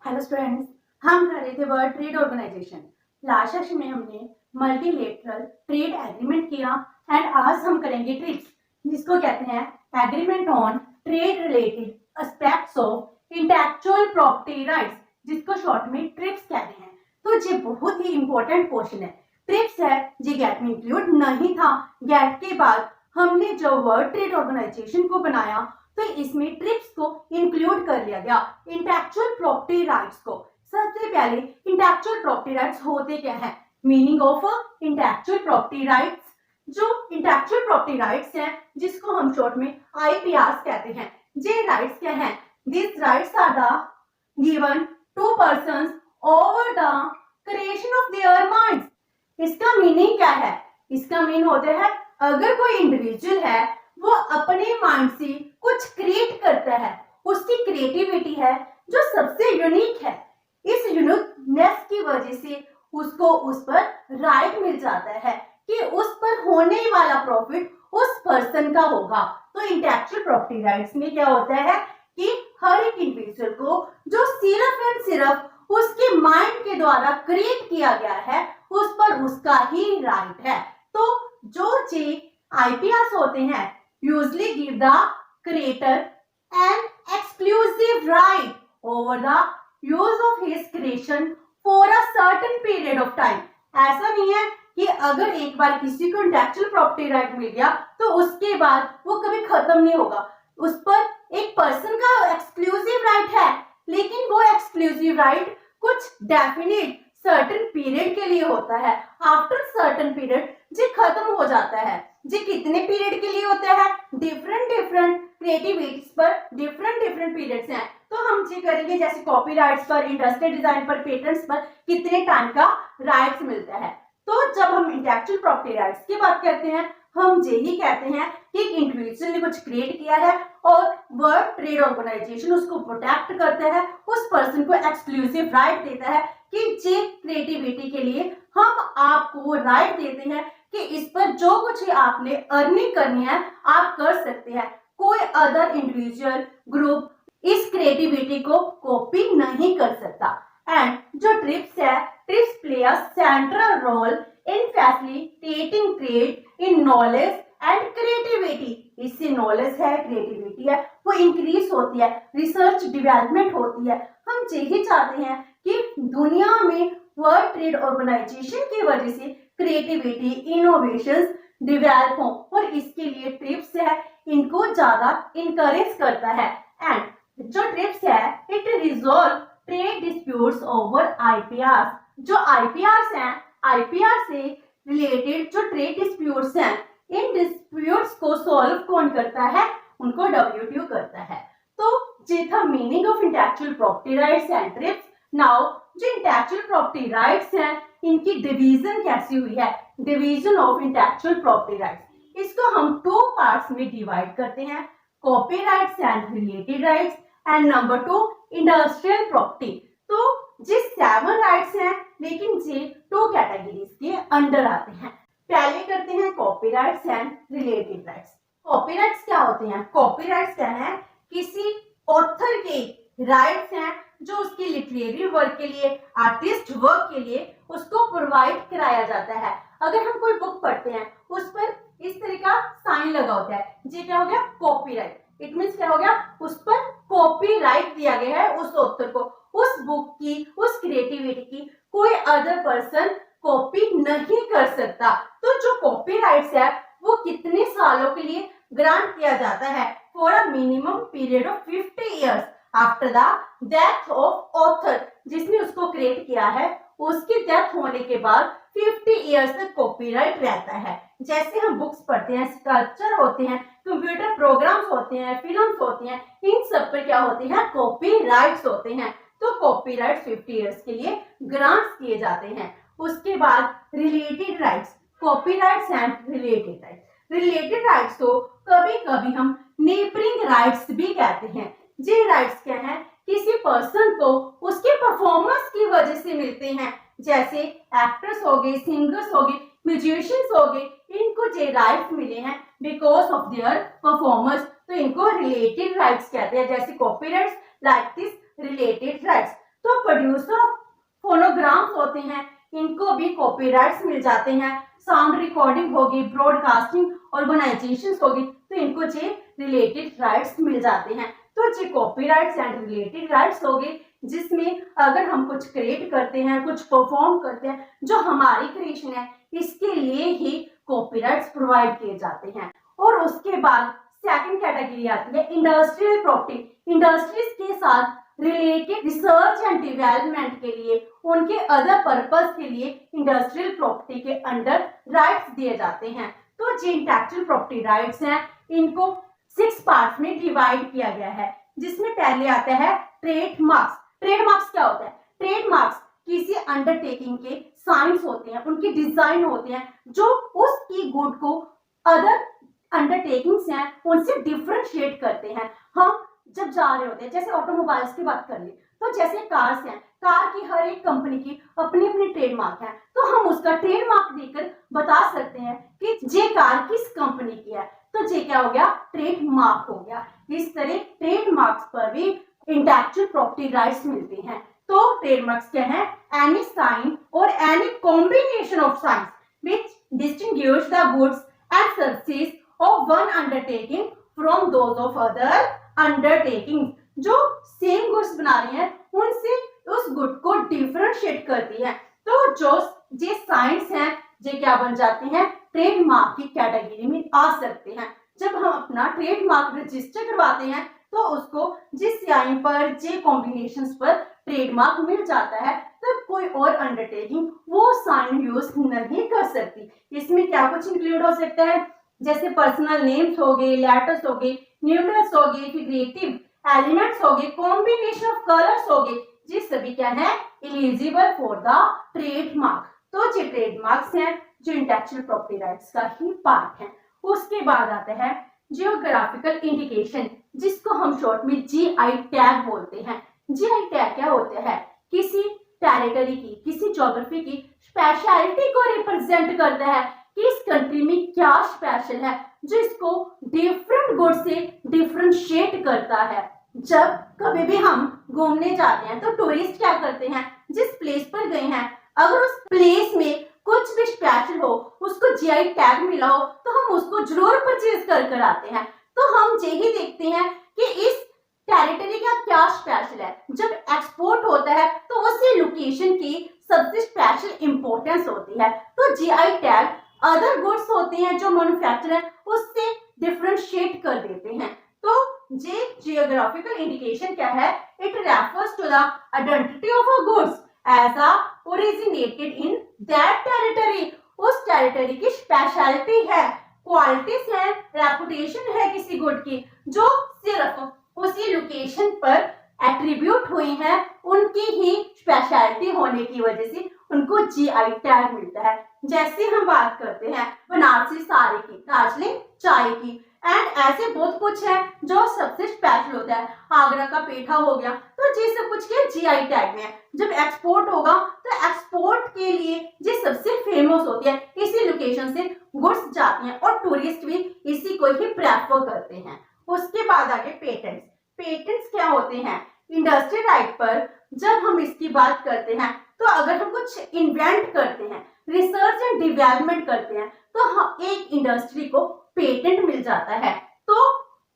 Hello students, हम कर रहे थे World Trade Organization. Last session में हमने मल्टीलेटरल ट्रेड एग्रीमेंट किया एंड आज हम करेंगे ट्रिप्स, जिसको कहते हैं agreement on trade related aspects of intellectual property rights, जिसको शॉर्ट में ट्रिप्स कहते हैं। तो ये बहुत ही इंपॉर्टेंट क्वेश्चन है। ट्रिप्स है ये गैट में इंक्लूड नहीं था। गैट के बाद हमने जो वर्ल्ड ट्रेड ऑर्गेनाइजेशन को बनाया तो इसमें ट्रिप्स को इंक्लूड कर लिया गया, इंटेलेक्चुअल प्रॉपर्टी राइट्स को। सबसे पहले इंटेलेक्चुअल प्रॉपर्टी राइट्स होते क्या है, meaning of intellectual property rights. जो इंटेलेक्चुअल प्रॉपर्टी राइट्स हैं जिसको हम शॉर्ट में आईपीआर कहते हैं, ये राइट्स क्या हैं? This rights are the given to persons over the creation of their minds. इसका मीनिंग क्या है? इसका मीन होता है अगर कोई इंडिविजुअल है वो अपने माइंड से कुछ क्रिएट करता है, उसकी क्रिएटिविटी है जो सबसे यूनिक है। इस यूनिकनेस की वजह से उसको उस पर राइट मिल जाता है कि उस पर होने वाला प्रॉफिट उस पर्सन का होगा। तो इंटेलेक्चुअल प्रॉपर्टी राइट्स में क्या होता है कि हर एक इंडिविजुअल को जो सिर्फ एंड सिर्फ उसके माइंड के द्वारा क्रिएट किया गया है उस पर उसका ही राइट है। तो जो आईपीआर होते हैं usually give the creator an exclusive right over the use of his creation for a certain period of time। ऐसा नहीं है कि अगर एक बार किसी को इंटेलेक्चुअल प्रॉपर्टी राइट मिल गया तो उसके बाद वो कभी खत्म नहीं होगा। उस पर एक पर्सन का एक्सक्लूसिव राइट है, लेकिन वो एक्सक्लूसिव राइट कुछ डेफिनेट सर्टेन पीरियड के लिए होता है। आफ्टर सर्टेन पीरियड ये खत्म हो जाता है। ये कितने पीरियड के लिए होता है? डिफरेंट क्रिएटिविटीज पर डिफरेंट पीरियड्स हैं। तो हम ये करेंगे जैसे कॉपीराइट्स पर, इंडस्ट्रियल डिजाइन पर, पेटेंट्स पर कितने टाइम का राइट्स मिलता है। तो जब हम इंटेलेक्चुअल प्रॉपर्टी राइट्स की बात करते हैं हम यही कहते हैं कि एक इंडिविजुअल ने कुछ क्रिएट किया है और वर्ल्ड ट्रेड ऑर्गेनाइजेशन उसको प्रोटेक्ट करता है, उस पर्सन को एक्सक्लूसिव राइट देता है कि ये क्रिएटिविटी के लिए हम आपको राइट देते हैं कि इस पर जो कुछ आपने अर्निंग करनी है आप कर सकते हैं। कोई अदर इंडिविजुअल ग्रुप इस क्रिएटिविटी को कॉपी नहीं कर सकता। एंड जो ट्रिप्स है, TRIPS play a central role in facilitating trade in knowledge and creativity. इससे नॉलेज है, क्रिएटिविटी है, वो इंक्रीज होती है, रिसर्च डेवलपमेंट होती है। हम यही चाहते हैं कि दुनिया में वर्ल्ड ट्रेड ऑर्गेनाइजेशन की वजह से क्रिएटिविटी, इनोवेशंस डेवलप हो और इसके लिए ट्रिप्स है इनको ज्यादा इनकरेज करता है। एंड जो ट्रिप्स है it resolve trade disputes over IPR. जो आईपीआर हैं, आईपीआर से रिलेटेड जो ट्रेड डिस्प्यूट्स हैं, इन डिस्प्यूट्स को सॉल्व कौन करता है? उनको डब्ल्यूटीओ करता है। तो ये था meaning of intellectual property rights and trips. Now जो इंटेलेक्चुअल प्रॉपर्टी राइट्स हैं इनकी डिवीजन कैसी हुई है? Division of intellectual property rights, इसको हम टू पार्ट्स में डिवाइड करते हैं, copyrights and related rights and number 2 industrial property. तो ये 7 राइट्स हैं लेकिन ये 2 कैटेगरीज के अंडर आते हैं। पहले करते हैं copyrights and related rights. Copyrights क्या होते हैं? कॉपीराइट्स क्या है? किसी ऑथर के राइट्स हैं जो उसकी लिटरेरी वर्क के लिए, आर्टिस्ट वर्क के लिए उसको प्रोवाइड कराया जाता है। अगर हम कोई बुक पढ़ते हैं उस पर इस तरह का साइन लगा होता है, ये क्या हो गया? कॉपीराइट। इट मींस क्या हो गया? उस पर कॉपीराइट दिया गया है उस ऑथर को, उस बुक की, उस क्रिएटिविटी की कोई अदर पर्सन कॉपी नहीं कर सकता। तो जो कॉपीराइट्स है वो कितने सालों के लिए ग्रांट किया जाता है? For a minimum period of 50 years after the death of author. जिसने उसको क्रिएट किया है उसकी डेथ होने के बाद 50 इयर्स तक कॉपीराइट रहता है। जैसे हम बुक्स पढ़ते हैं, स्कल्पचर होते हैं, कंप्यूटर प्रोग्राम्स होते हैं, फिल्म्स होती हैं, इन सब पर क्या होते हैं? कॉपीराइट्स होते हैं। तो कॉपीराइट 50 इयर्स के लिए ग्रांट्स किए जाते हैं। उसके बाद related rights, copyrights and related rights. Related rights को कभी कभी हम नेबरिंग राइट्स भी कहते हैं। ये राइट्स क्या हैं? किसी पर्सन को उसके परफॉर्मेंस की वजह से मिलते हैं, जैसे एक्टर्स हो गए, सिंगर्स हो गए, म्यूजिशियंस हो गए, इनको ये राइट्स मिले हैं बिकॉज ऑफ देयर परफॉर्मेंस। तो इनको रिलेटेड राइट्स कहते हैं। जैसे copyrights like this related rights. तो प्रोड्यूसर ऑफ फोनोग्राम्स होते हैं, इनको भी कॉपीराइट्स मिल जाते हैं। साउंड रिकॉर्डिंग होगी, ब्रॉडकास्टिंग ऑर्गेनाइजेशंस होगी, तो इनको जे रिलेटेड राइट्स मिल जाते हैं। तो जे कॉपीराइट्स एंड रिलेटेड राइट्स होगी, जिसमें अगर हम कुछ क्रिएट करते हैं, कुछ परफॉर्म करते हैं, जो हमारी क्रिएशन है, इसके लिए ही कॉपीराइट्स प्रोवाइड किए जाते हैं। और उसके बाद सेकंड कैटेगरी आती है इंडस्ट्रियल प्रॉपर्टी। इंडस्ट्रीज के साथ रिलेटेड रिसर्च एंड डेवलपमेंट के लिए, उनके अदर पर्पस के लिए इंडस्ट्रियल प्रॉपर्टी के अंडर राइट्स दिए जाते हैं। तो जो इंटेलेक्चुअल प्रॉपर्टी राइट्स हैं, इनको 6 पार्ट्स में डिवाइड किया गया है, जिसमें पहले आता है ट्रेडमार्क्स। ट्रेडमार्क्स क्या होता है? ट्रेडमार्क्स किसी अंडरटेकिंग के साइंस होते हैं, उनके डिजाइन होते हैं, जो उसकी गुड को अदर अंडरटेकिंग्स हैं उनसे डिफरेंशिएट करते हैं। हम जब जा रहे होते हैं, जैसे ऑटोमोबाइल्स की बात कर ले, तो जैसे कार्स हैं, कार की हर एक कंपनी की अपनी अपनी ट्रेडमार्क है, तो हम उसका ट्रेडमार्क देकर बता सकते हैं कि ये कार किस कंपनी की है। तो ये क्या हो गया? ट्रेडमार्क हो गया। इस तरह ट्रेडमार्क्स पर भी इंटेलेक्चुअल प्रॉपर्टी राइट्स मिलते हैं। तो ट्रेडमार्क्स क्या है? एनी साइन और any combination of science which distinguish the goods and services of one undertaking from those of other undertaking, जो सेम गुड्स बना रही हैं उनसे उस गुड को डिफरेंशिएट करती है। तो जो ये साइंस हैं, ये क्या बन जाती हैं? ट्रेडमार्क की कैटेगरी में आ सकते हैं। जब हम अपना ट्रेडमार्क रजिस्टर करवाते हैं, तो उसको जिस साइन पर, जे कॉम्बिनेशंस पर ट्रेडमार्क मिल जाता है, तब कोई और अंडरटेकिंग वो साइन यूज नहीं कर सकती। इसमें क्या कुछ इंक्लूड हो सकता है? जैसे पर्सनल नेम्स हो गए, लेटर्स हो गए, न्यूमरल्स हो गए, फिगरेटिव एलिमेंट्स हो गए, कॉम्बिनेशन ऑफ कलर्स हो गए, ये सभी क्या है? Eligible for the trademark. तो ये ट्रेडमार्क्स हैं जो इंटेलेक्चुअल प्रॉपर्टी राइट्स का ही पार्ट है। उसके बाद आता है जियोग्राफिकल इंडिकेशन, जिसको हम शॉर्ट में जीआई टैग बोलते हैं। जीआई टैग क्या होता है? किसी टेरिटरी की, किसी ज्योग्राफी की स्पेशलिटी को रिप्रेजेंट करता है कि इस कंट्री में क्या स्पेशल है, जो इसको डिफरेंट गुड से डिफरेंशिएट करता है। जब कभी भी हम घूमने जाते हैं, तो टूरिस्ट क्या करते हैं? जिस प्लेस पर गए हैं, अगर उस प्लेस में कुछ भी स्पेशल हो, उसको जीआई टैग मिला हो, तो हम उसको जरूर परचेज कर आते हैं। तो हम यही देखते हैं कि इस टेरिटरी का क्या स्पेशल है। जब एक्सपोर्ट होता है, तो उसी लोकेशन की सबसे स्पेशल इंपॉर्टेंस होती है। तो जीआई टैग अदर गुड्स होते हैं जो मैन्युफैक्चर है, उससे डिफरेंशिएट कर देते हैं। तो ये जियोग्राफिकल इंडिकेशन क्या है? It refers to the identity of a goods as a originated in that territory. उस टेरिटरी की स्पेशलिटी है, क्वालिटीज है, रेपुटेशन है किसी गुड की, जो सिर्फ उसी लोकेशन पर एट्रीब्यूट हुई हैं, उनकी ही स्पेशलिटी होने की वजह से उनको जीआई टैग मिलता है। जैसे हम बात करते हैं बनारसी साड़ी की, दार्जिलिंग चाय की, एंड ऐसे बहुत कुछ है जो सबसे स्पेशल होता है। आगरा का पेठा हो गया, तो ये सब कुछ के जीआई टैग में है। जब एक्सपोर्ट होगा, तो एक्सपोर्ट के लिए ये सबसे फेमस होती है, इसी लोकेशन से गुड्स जाती हैं और टूरिस्ट भी इसी को ही प्रेफर करते हैं। उसके बाद आगे पेटेंट्स। पेटेंट्स क्या होते हैं? इंडस्ट्री राइट पर जब हम इसकी बात करते हैं, तो अगर हम कुछ इन्वेंट करते हैं, रिसर्च एंड डेवलपमेंट करते हैं, तो हम एक इंडस्ट्री को पेटेंट मिल जाता है। तो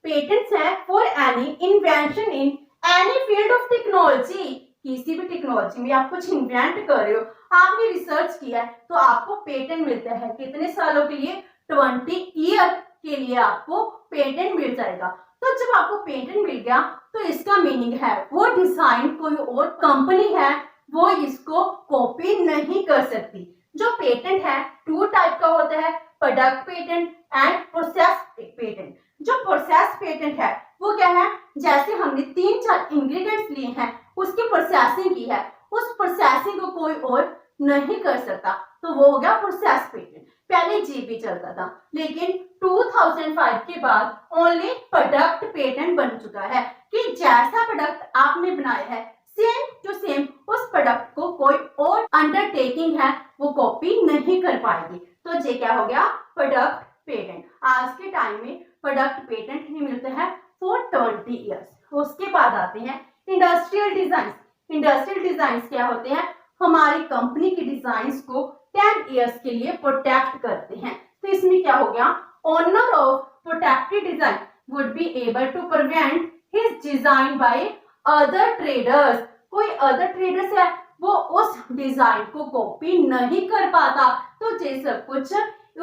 पेटेंट्स है for any invention in any field of technology. किसी भी टेक्नोलॉजी में आप कुछ इन्वेंट कर रहे हो, आपने रिसर्च किया है, तो आपको पेटेंट मिलता है। कितने सालों के लिए? 20 ईयर के लिए आपको पेटेंट मिल जाएगा। तो जब आपको पेटेंट मिल गया, तो इसका मीनिंग है वो डिजाइन कोई और कंपनी है वो इसको कॉपी नहीं कर सकती। जो पेटेंट है 2 टाइप का होता है, product patent and process patent. जो प्रोसेस पेटेंट है वो क्या है? जैसे हमने 3-4 इंग्रेडिएंट्स लिए हैं, उसकी प्रोसेसिंग की है, उस प्रोसेसिंग को कोई और नहीं कर सकता, तो वो हो गया प्रोसेस पेटेंट। पहले जीबी चलता था, लेकिन 2005 के बाद ओनली प्रोडक्ट पेटेंट बन चुका है कि जैसा प्रोडक्ट आपने बनाया है, सेम टू सेम उस प्रोडक्ट को कोई और अंडरटेकिंग है वो कॉपी नहीं कर पाएगी। तो ये क्या हो गया? Product patent. आज के टाइम में प्रोडक्ट पेटेंट ही मिलते हैं फॉर 20 ईयर्स। उसके बाद आते हैं इंडस्ट्रियल डिजाइन। इंडस्ट्रियल डिजाइन क्या होते हैं, हमारी कंपनी की डिजाइन्स को 10 इयर्स के लिए प्रोटेक्ट करते हैं। तो इसमें क्या हो गया, owner of protected design would be able to prevent his design by other traders. कोई अदर ट्रेडर्स है वो उस डिजाइन को कॉपी नहीं कर पाता, तो ये सब कुछ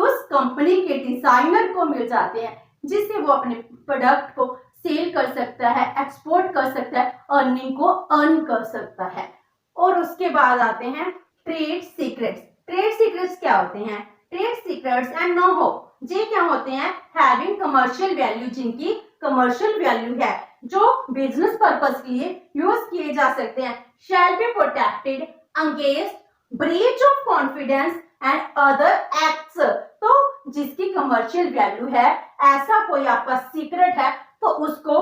उस कंपनी के डिजाइनर को मिल जाते हैं, जिससे वो अपने प्रोडक्ट को सेल कर सकता है, एक्सपोर्ट कर सकता है, अर्निंग को अर्न कर सकता है। और उसके बाद आते हैं ट्रेड सीक्रेट्स। ट्रेड सीक्रेट्स क्या होते हैं, ट्रेड सीक्रेट्स एंड नो हो, ये क्या होते हैं, हैविंग कमर्शियल वैल्यू, जिनकी कमर्शियल वैल्यू है, जो बिजनेस पर्पस के लिए यूज किए जा सकते हैं, shall be protected against breach of confidence and other acts. तो जिसकी कमर्शियल वैल्यू है, ऐसा कोई आपका सीक्रेट है, तो उसको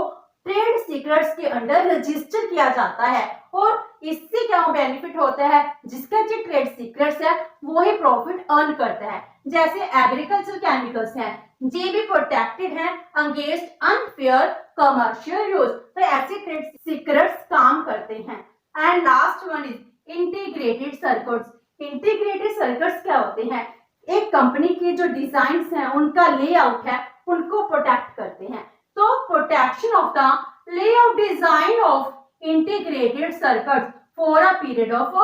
ट्रेड सीक्रेट्स के अंडर रजिस्टर किया जाता है। और इससे क्या बेनिफिट होता है, जिसका जो ट्रेड सीक्रेट्स है वो ही प्रॉफिट अर्न करता है। जैसे एग्रीकल्चर केमिकल्स हैं, ये भी प्रोटेक्टेड हैं अगेंस्ट अनफेयर कमर्शियल यूज, तो ऐसे ट्रेड सीक्रेट्स काम करते हैं। And last one is integrated circuits. Integrated circuits क्या होते हैं, एक कंपनी के जो डिजाइन्स हैं, उनका लेआउट है, उनको प्रोटेक्ट करते हैं। तो protection of the layout design of integrated circuit for a period of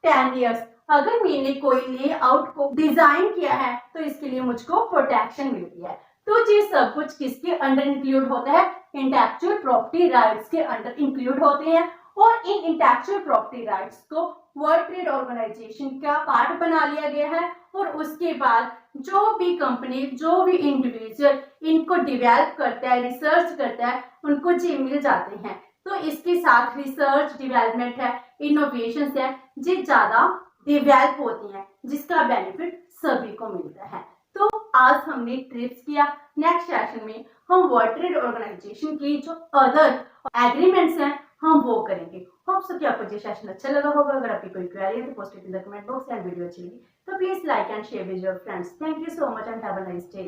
10 years. अगर मैंने कोई लेआउट को डिजाइन किया है तो इसके लिए मुझको प्रोटेक्शन मिलती है। तो ये सब कुछ किसके अंडर इंक्लूड होता है, इंटेलेक्चुअल प्रॉपर्टी राइट्स के अंडर इंक्लूड होते हैं। और इन इंटेलेक्चुअल प्रॉपर्टी राइट्स को वर्ल्ड ट्रेड ऑर्गेनाइजेशन का पार्ट बना लिया गया है। और उसके बाद जो भी कंपनी, जो भी इंडिविजुअल इनको डेवलप करता है, रिसर्च करता है, उनको ये मिल जाते हैं। तो इसके साथ रिसर्च डेवलपमेंट है, इनोवेशन है, ये ज्यादा डेवलप होती हैं, जिसका बेनिफिट सभी को मिलता है। तो आज हमने ट्रिप्स किया, नेक्स्ट सेशन में हम वर्ल्ड ट्रेड ऑर्गेनाइजेशन की जो अदर एग्रीमेंट्स हैं हम वो करेंगे। होप सो कि आपको ये सेशन अच्छा लगा होगा। अगर आपकी कोई क्वेरी है तो post it in the comment box and video अच्छी लगी तो please like and share with your friends. Thank you so much and have a nice day.